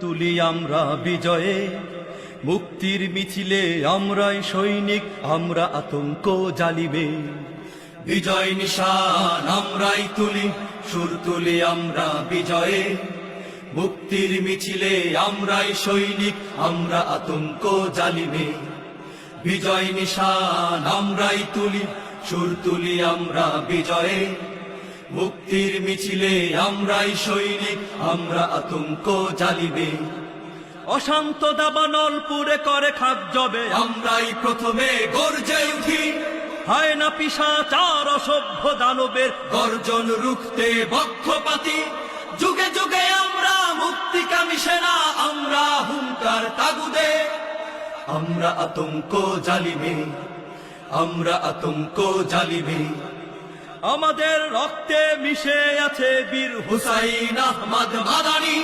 তুলি আমরা বিজয়ে, মুক্তির মিছিলে আমরাই সৈনিক, আমরা আতঙ্ক জালিমে। বিজয় নিশান আমরাই তুলি, সুর তুলি আমরা বিজয়ে, মুক্তির মিছিলে আমরাই সৈনিক, আমরা আতঙ্ক জালিমে। বিজয় নিশান আমরাই তুলি, সুর তুলি আমরা বিজয়ে, মুক্তির মিছিলে আমরাই সৈনিক, আমরা আতঙ্ক জালিমে। অশান্ত দাবানলপুরে করে খাক জবে, আমরাই প্রথমে গর্জে উঠি, হায় না পিশাচার অসভ্য দানবের গর্জন রুখতে বক্ষপাতি। যুগে যুগে আমরা মুক্তিকামী সেনা, আমরা হুঙ্কার তাগুদে, আমরা আতঙ্ক জালিমে, আমরা আতঙ্ক জালিমে। আমাদের রক্তে মিশে আছে বীর হুসাইন আহমদ মাদানি।